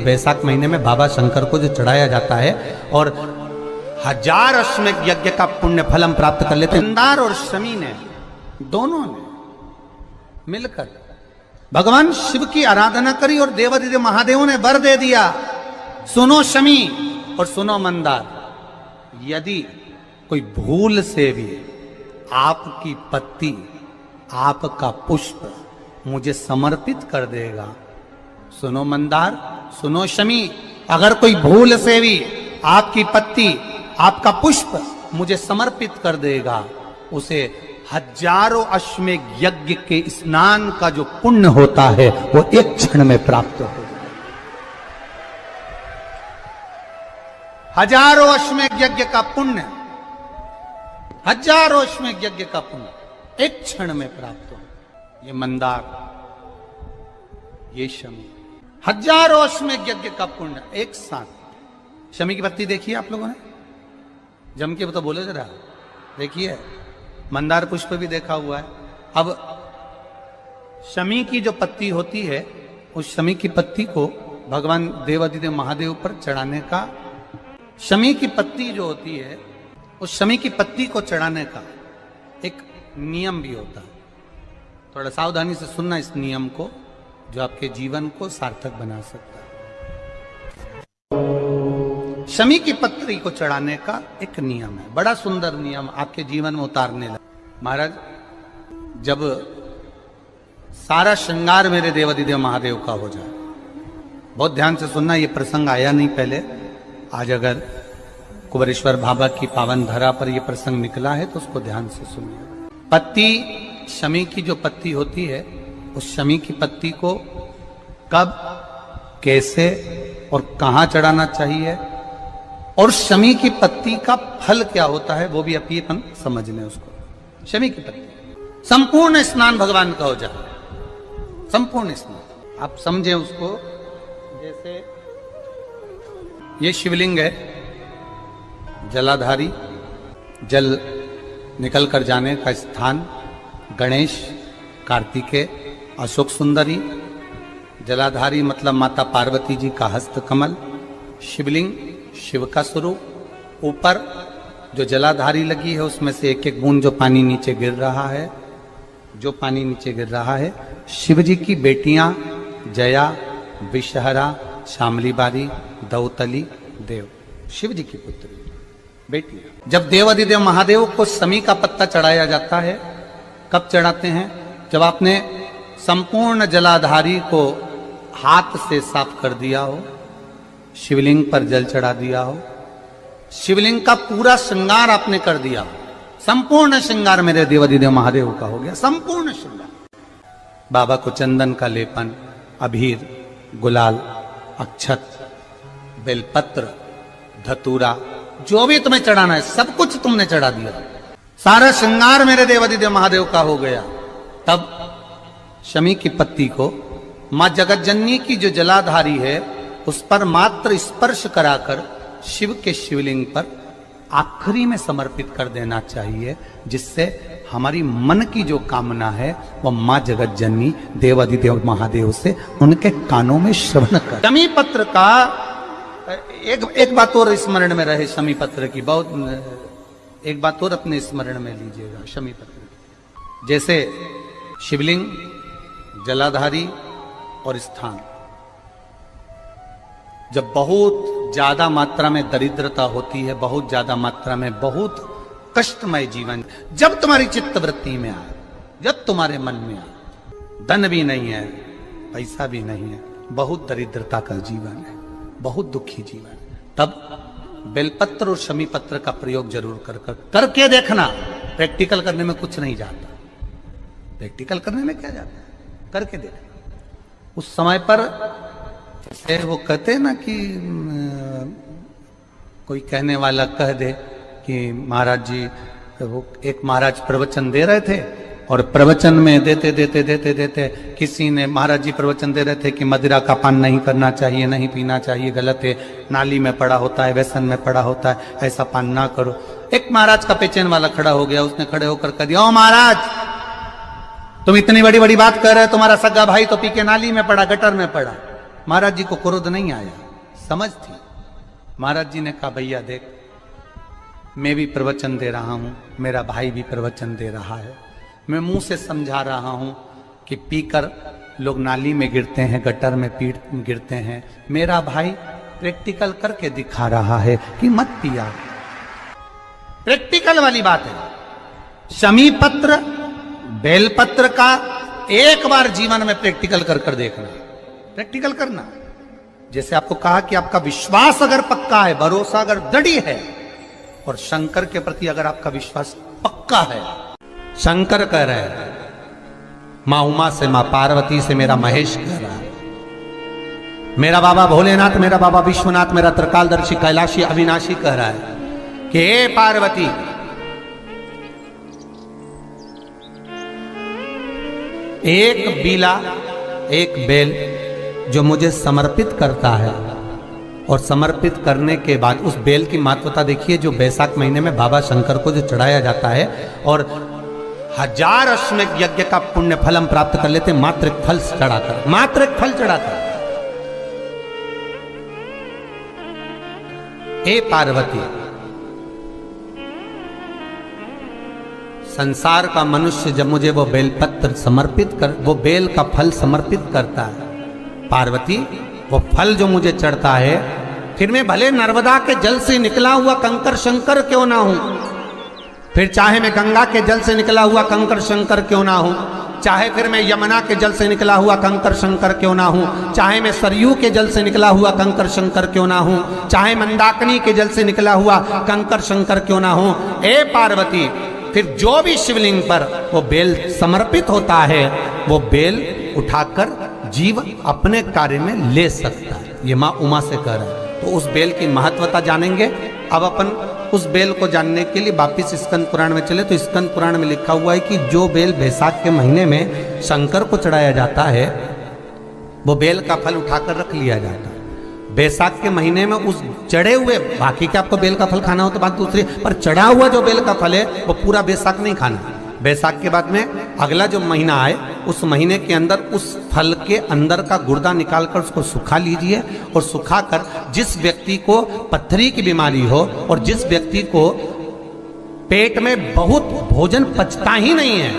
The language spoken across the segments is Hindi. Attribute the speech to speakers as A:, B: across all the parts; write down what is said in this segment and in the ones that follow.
A: वैशाख महीने में बाबा शंकर को जो चढ़ाया जाता है और 1000 अश्वमेध यज्ञ का पुण्य फल हम प्राप्त कर लेते हैं। मंदार और शमी ने दोनों ने मिलकर भगवान शिव की आराधना करी और देवादिदेव महादेव ने वर दे दिया, सुनो शमी और सुनो मंदार, यदि कोई भूल से भी आपकी पत्ती आपका पुष्प मुझे समर्पित कर देगा, सुनो मंदार सुनो शमी, अगर कोई भूल से भी आपकी पत्ती आपका पुष्प मुझे समर्पित कर देगा, उसे 1000 अश्वमेध यज्ञ के स्नान का जो पुण्य होता है वो एक क्षण में प्राप्त हो। 1000 अश्वमेध यज्ञ का पुण्य, 1000 अश्वमेध यज्ञ का पुण्य एक क्षण में प्राप्त हो। ये मंदार, ये शमी, 1000 अश्वमेध यज्ञ का पुण्य एक साथ। शमी की पत्ती देखिए आप लोगों ने, जम के तो बोले जरा, देखिए मंदार पुष्प भी देखा हुआ है। अब शमी की जो पत्ती होती है, उस शमी की पत्ती को भगवान देवादिदेव महादेव पर चढ़ाने का, शमी की पत्ती जो होती है उस शमी की पत्ती को चढ़ाने का एक नियम भी होता है। थोड़ा सावधानी से सुनना इस नियम को, जो आपके जीवन को सार्थक बना सकता है। शमी की पत्ती को चढ़ाने का एक नियम है, बड़ा सुंदर नियम, आपके जीवन में उतारने लगा। महाराज, जब सारा श्रृंगार मेरे देवादिदेव महादेव का हो जाए, बहुत ध्यान से सुनना, ये प्रसंग आया नहीं पहले, आज अगर कुबेरेश्वर बाबा की पावन धरा पर यह प्रसंग निकला है तो उसको ध्यान से सुनिए। पत्ती, शमी की जो पत्ती होती है, उस शमी की पत्ती को कब, कैसे और कहां चढ़ाना चाहिए, और शमी की पत्ती का फल क्या होता है वो भी अपन समझ लें उसको। शमी की पत्ती, संपूर्ण स्नान भगवान का हो जाए, संपूर्ण स्नान आप समझें उसको। जैसे ये शिवलिंग है, जलाधारी, जल निकल कर जाने का स्थान, गणेश, कार्तिकेय, अशोक सुंदरी, जलाधारी मतलब माता पार्वती जी का हस्त कमल, शिवलिंग शिव का स्वरूप, ऊपर जो जलाधारी लगी है उसमें से एक एक बूंद जो पानी नीचे गिर रहा है, जो पानी नीचे गिर रहा है, शिव जी की बेटियां जया, विषहरा, शामली बारी, दौतली, देव, शिव जी की पुत्री बेटियां। जब देवादिदेव महादेव को शमी का पत्ता चढ़ाया जाता है, कब चढ़ाते हैं, जब आपने संपूर्ण जलाधारी को हाथ से साफ कर दिया हो, शिवलिंग पर जल चढ़ा दिया हो, शिवलिंग का पूरा श्रृंगार आपने कर दिया, संपूर्ण श्रृंगार मेरे देवादिदेव महादेव का हो गया, संपूर्ण श्रृंगार। बाबा को चंदन का लेपन, अबीर, गुलाल, अक्षत, बेलपत्र, धतूरा, जो भी तुम्हें चढ़ाना है सब कुछ तुमने चढ़ा दिया, सारा श्रृंगार मेरे देवादिदेव महादेव का हो गया। तब शमी की पत्ती को मां जगत जननी की जो जलाधारी है उस पर मात्र स्पर्श कराकर शिव के शिवलिंग पर आखिरी में समर्पित कर देना चाहिए, जिससे हमारी मन की जो कामना है वह मां जगत जननी देवादिदेव महादेव से उनके कानों में श्रवण कर। शमी पत्र का एक बात और स्मरण में रहे, शमी पत्र की बहुत एक बात और अपने स्मरण में लीजिएगा। शमी पत्र जैसे शिवलिंग, जलाधारी और स्थान, जब बहुत ज्यादा मात्रा में दरिद्रता होती है, बहुत ज्यादा मात्रा में बहुत कष्टमय जीवन, जब तुम्हारी चित्त वृत्ति में आए, जब तुम्हारे मन में आए, धन भी नहीं है, पैसा भी नहीं है, बहुत दरिद्रता का जीवन है, बहुत दुखी जीवन, तब बेलपत्र और शमी पत्र का प्रयोग जरूर करके देखना। प्रैक्टिकल करने में कुछ नहीं जाता, प्रैक्टिकल करने में क्या जाता है, करके देखना। उस समय पर वो कहते हैं ना कि कोई कहने वाला कह दे कि महाराज जी, वो एक महाराज प्रवचन दे रहे थे और प्रवचन में देते देते देते देते किसी ने, महाराज जी प्रवचन दे रहे थे कि मदिरा का पान नहीं करना चाहिए, नहीं पीना चाहिए, गलत है, नाली में पड़ा होता है, व्यसन में पड़ा होता है, ऐसा पान ना करो। एक महाराज का पेचेन वाला खड़ा हो गया, उसने खड़े होकर कह दिया, ओ महाराज तुम इतनी बड़ी बड़ी बात कर रहे हो, तुम्हारा सगा भाई तो पी के नाली में पड़ा, गटर में पड़ा। महाराज जी को क्रोध नहीं आया, समझ थी। महाराज जी ने कहा भैया देख, मैं भी प्रवचन दे रहा हूं, मेरा भाई भी प्रवचन दे रहा है, मैं मुंह से समझा रहा हूं कि पीकर लोग नाली में गिरते हैं, गटर में गिरते हैं, मेरा भाई प्रैक्टिकल करके दिखा रहा है कि मत पिया। प्रैक्टिकल वाली बात है। शमी पत्र बेलपत्र का एक बार जीवन में प्रैक्टिकल कर देखना, प्रैक्टिकल करना। जैसे आपको कहा कि आपका विश्वास अगर पक्का है, भरोसा अगर दृढ़ है, और शंकर के प्रति अगर आपका विश्वास पक्का है, शंकर कह रहे हैं, मां उमा से, मां पार्वती से, मेरा महेश कह रहा है, मेरा बाबा भोलेनाथ, मेरा बाबा विश्वनाथ, मेरा त्रिकालदर्शी कैलाशी अविनाशी कह रहा है कि हे पार्वती, एक बीला, एक बेल जो मुझे समर्पित करता है, और समर्पित करने के बाद उस बेल की महत्वता देखिए, जो बैसाख महीने में बाबा शंकर को जो चढ़ाया जाता है, और 1000 अश्वमेध यज्ञ का पुण्य फल हम प्राप्त कर लेते, मात्र एक फल चढ़ाकर, मात्र एक फल चढ़ाकर। हे पार्वती, संसार का मनुष्य जब मुझे वो बेलपत्र समर्पित कर, वो बेल का फल समर्पित करता है, पार्वती वो फल जो मुझे चढ़ता है, फिर मैं भले नर्मदा के जल से निकला हुआ कंकर शंकर क्यों ना हूं, फिर चाहे मैं गंगा के जल से निकला हुआ कंकर शंकर क्यों ना हूं, चाहे फिर मैं यमुना के जल से निकला हुआ कंकर शंकर क्यों ना हूं, चाहे मैं सरयू के जल से निकला हुआ कंकर शंकर क्यों ना हूं, चाहे मंदाकिनी के जल से निकला हुआ कंकर शंकर क्यों ना हूं, ए पार्वती, फिर जो भी शिवलिंग पर वो बेल समर्पित होता है, वो बेल उठाकर जीव अपने कार्य में ले सकता है। ये मां उमा से कह रहा है। तो उस बेल की महत्वता जानेंगे। अब अपन उस बेल को जानने के लिए वापिस स्कंद पुराण में चले, तो स्कंद पुराण में लिखा हुआ है कि जो बेल बैसाख के महीने में शंकर को चढ़ाया जाता है, वो बेल का फल उठाकर रख लिया जाता है। बैसाख के महीने में उस चढ़े हुए, बाकी के आपको बेल का फल खाना हो तो बात दूसरी, पर चढ़ा हुआ जो बेल का फल है वो पूरा बैसाख नहीं खाना। बैसाख के बाद में अगला जो महीना आए, उस महीने के अंदर उस फल के अंदर का गुर्दा निकालकर उसको सुखा लीजिए, और सुखाकर जिस व्यक्ति को पथरी की बीमारी हो और जिस व्यक्ति को पेट में बहुत भोजन पचता ही नहीं है,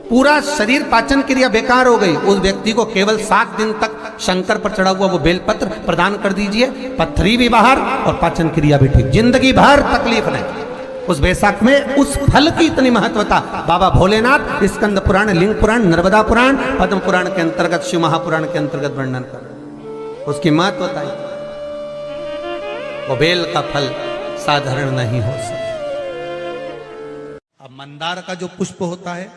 A: पूरा शरीर पाचन क्रिया बेकार हो गई, उस व्यक्ति को केवल 7 दिन तक शंकर पर चढ़ा हुआ वो बेलपत्र प्रदान कर दीजिए, पथरी भी बाहर और पाचन क्रिया भी ठीक, जिंदगी भर तकलीफ नहीं। उस बैसाख में उस फल की इतनी महत्वता बाबा भोलेनाथ स्कंद पुराण, लिंग पुराण, नर्मदा पुराण, पद्म पुराण के अंतर्गत, शिव महापुराण के अंतर्गत वर्णन कर, उसकी महत्वता है। वो बेल का फल साधारण नहीं हो सकता। अब मंदार का जो पुष्प होता है,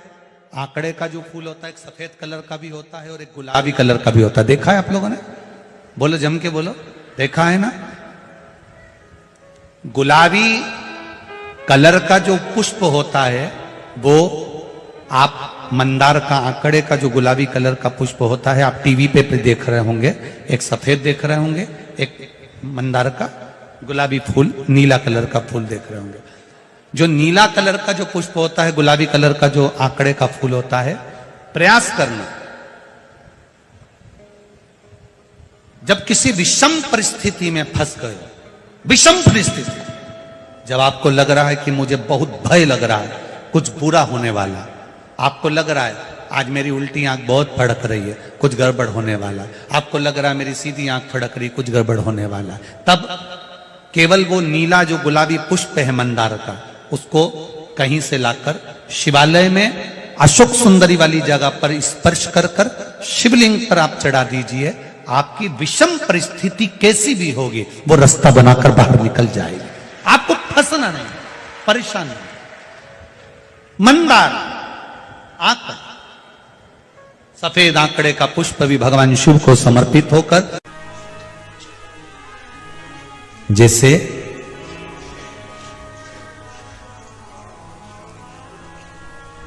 A: आंकड़े का जो फूल होता है, एक सफेद कलर का भी होता है और एक गुलाबी कलर का भी होता है। देखा है आप लोगों ने? बोलो, जम के बोलो, देखा है ना? गुलाबी कलर का जो पुष्प होता है वो आप मंदार का, आंकड़े का जो गुलाबी कलर का पुष्प होता है, आप टीवी पे देख रहे होंगे, एक सफेद देख रहे होंगे, एक मंदार का गुलाबी फूल, नीला कलर का फूल देख रहे होंगे। जो नीला कलर का जो पुष्प होता है, गुलाबी कलर का जो आंकड़े का फूल होता है, प्रयास करना, जब किसी विषम परिस्थिति में फंस गए, विषम परिस्थिति, जब आपको लग रहा है कि मुझे बहुत भय लग रहा है, कुछ बुरा होने वाला, आपको लग रहा है आज मेरी उल्टी आंख बहुत फड़क रही है, कुछ गड़बड़ होने वाला, आपको लग रहा है मेरी सीधी आंख फड़क रही, कुछ गड़बड़ होने वाला, तब केवल वो नीला जो गुलाबी पुष्प है मंदार का, उसको कहीं से लाकर शिवालय में अशोक सुंदरी वाली जगह पर स्पर्श कर कर शिवलिंग पर आप चढ़ा दीजिए। आपकी विषम परिस्थिति कैसी भी होगी, वो रास्ता बनाकर बाहर निकल जाएगी, आपको फंसना नहीं, परेशान नहीं। मंदार आंकड़ा, सफेद आंकड़े का पुष्प भी भगवान शिव को समर्पित होकर, जैसे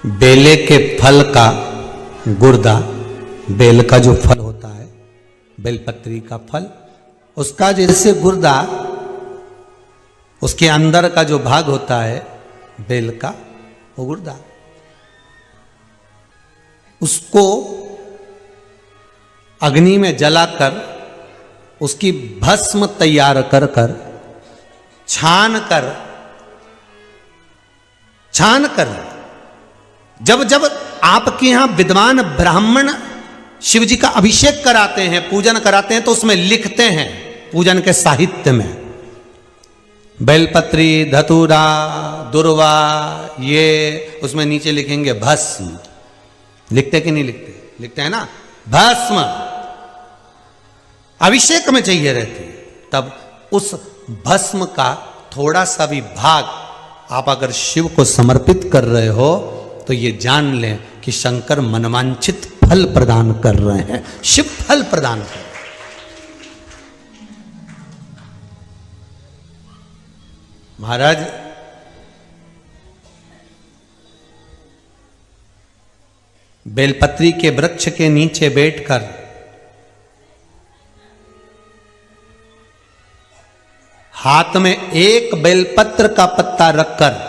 A: बेले के फल का गुर्दा, बेल का जो फल होता है, बेलपत्री का फल, उसका जैसे गुर्दा, उसके अंदर का जो भाग होता है बेल का, वो गुर्दा, उसको अग्नि में जलाकर उसकी भस्म तैयार कर कर छान कर जब जब आपके यहां विद्वान ब्राह्मण शिव जी का अभिषेक कराते हैं, पूजन कराते हैं, तो उसमें लिखते हैं पूजन के साहित्य में बेलपत्री, धतूरा, दुर्वा, ये उसमें नीचे लिखेंगे भस्म। लिखते कि नहीं लिखते? लिखते हैं ना, भस्म अभिषेक में चाहिए रहती है। तब उस भस्म का थोड़ा सा भी भाग आप अगर शिव को समर्पित कर रहे हो तो ये जान लें कि शंकर मनवांछित फल प्रदान कर रहे हैं। शिव फल प्रदान कर रहे हैं। महाराज बेलपत्री के वृक्ष के नीचे बैठकर हाथ में एक बेलपत्र का पत्ता रखकर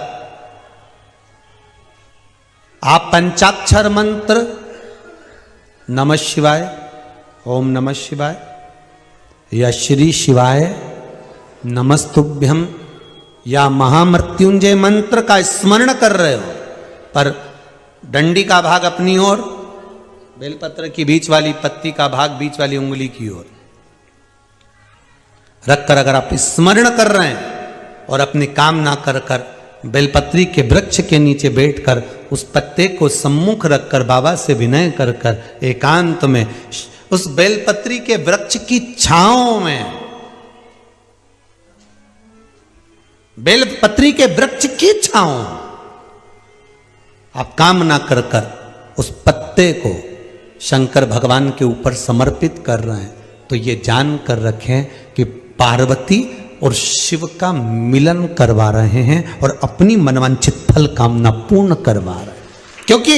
A: आप पंचाक्षर मंत्र नमः शिवाय, ओम नमः शिवाय या श्री शिवाय नमस्तुभ्यम या महामृत्युंजय मंत्र का स्मरण कर रहे हो, पर डंडी का भाग अपनी ओर, बेलपत्र की बीच वाली पत्ती का भाग बीच वाली उंगली की ओर रखकर अगर आप स्मरण कर रहे हैं और अपनी कामना कर कर बेलपत्री के वृक्ष के नीचे बैठकर उस पत्ते को सम्मुख रखकर बाबा से विनय कर कर एकांत में उस बेलपत्री के वृक्ष की छांव में, बेलपत्री के वृक्ष की छांव आप कामना कर कर उस पत्ते को शंकर भगवान के ऊपर समर्पित कर रहे हैं, तो ये जान कर रखें कि पार्वती और शिव का मिलन करवा रहे हैं और अपनी मनवांछित फल कामना पूर्ण करवा रहे हैं। क्योंकि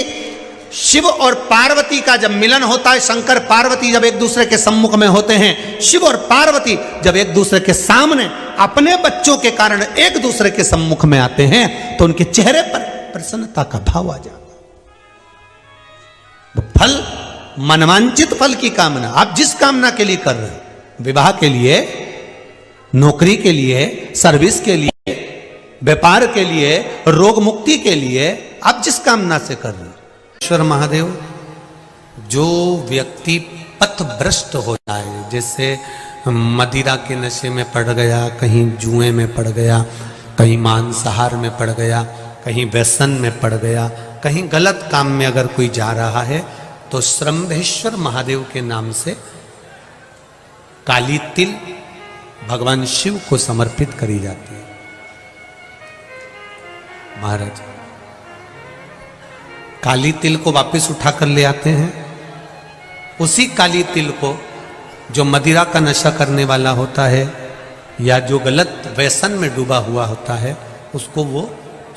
A: शिव और पार्वती का जब मिलन होता है, शंकर पार्वती जब एक दूसरे के सम्मुख में होते हैं, शिव और पार्वती जब एक दूसरे के सामने अपने बच्चों के कारण एक दूसरे के सम्मुख में आते हैं, तो उनके चेहरे पर प्रसन्नता का भाव आ जाता है। तो फल, मनवांचित फल की कामना आप जिस कामना के लिए कर रहे हो, विवाह के लिए, नौकरी के लिए, सर्विस के लिए, व्यापार के लिए, रोग मुक्ति के लिए, आप जिस कामना से कर रहे हो, ईश्वर महादेव, जो व्यक्ति पथभ्रष्ट हो जाए, जैसे मदिरा के नशे में पड़ गया, कहीं जुए में पड़ गया, कहीं मांसाहार में पड़ गया, कहीं व्यसन में पड़ गया, कहीं गलत काम में अगर कोई जा रहा है, तो श्रंभेश्वर महादेव के नाम से काली तिल भगवान शिव को समर्पित करी जाती है। महाराज काली तिल को वापस उठाकर ले आते हैं। उसी काली तिल को जो मदिरा का नशा करने वाला होता है या जो गलत व्यसन में डूबा हुआ होता है, उसको वो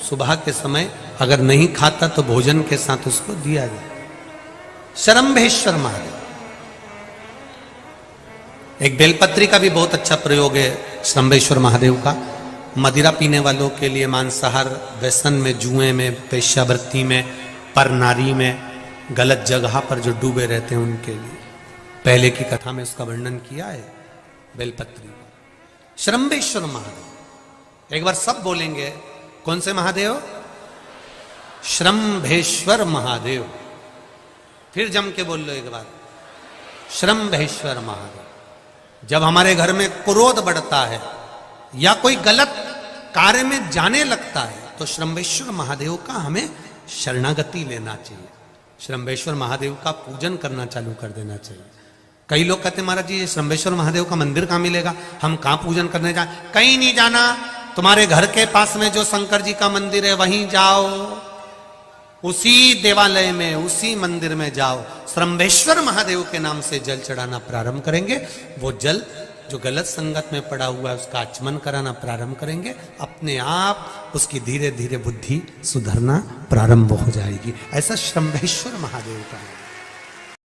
A: सुबह के समय अगर नहीं खाता तो भोजन के साथ उसको दिया जाए। श्रंभेश्वर महादेव, एक बेलपत्री का भी बहुत अच्छा प्रयोग है श्रंभेश्वर महादेव का। मदिरा पीने वालों के लिए, मांसाहार, व्यसन में, जुए में, पेशावृत्ति में, पर नारी में, गलत जगह पर जो डूबे रहते हैं उनके लिए, पहले की कथा में उसका वर्णन किया है बेलपत्री। श्रंभेश्वर महादेव, एक बार सब बोलेंगे, कौन से महादेव? श्रंभेश्वर महादेव। फिर जम के बोल लो एक बार, श्रंभेश्वर महादेव। जब हमारे घर में क्रोध बढ़ता है या कोई गलत कार्य में जाने लगता है, तो श्रंभेश्वर महादेव का हमें शरणागति लेना चाहिए, श्रंभेश्वर महादेव का पूजन करना चालू कर देना चाहिए। कई लोग कहते हैं महाराज जी, श्रंभेश्वर महादेव का मंदिर कहाँ मिलेगा, हम कहाँ पूजन करने जाए? कहीं नहीं जाना, तुम्हारे घर के पास में जो शंकर जी का मंदिर है वहीं जाओ, उसी देवालय में, उसी मंदिर में जाओ, श्रंभेश्वर महादेव के नाम से जल चढ़ाना प्रारंभ करेंगे। वो जल जो गलत संगत में पड़ा हुआ है उसका आचमन कराना प्रारंभ करेंगे, अपने आप उसकी धीरे धीरे बुद्धि सुधरना प्रारंभ हो जाएगी। ऐसा श्रंभेश्वर महादेव का है।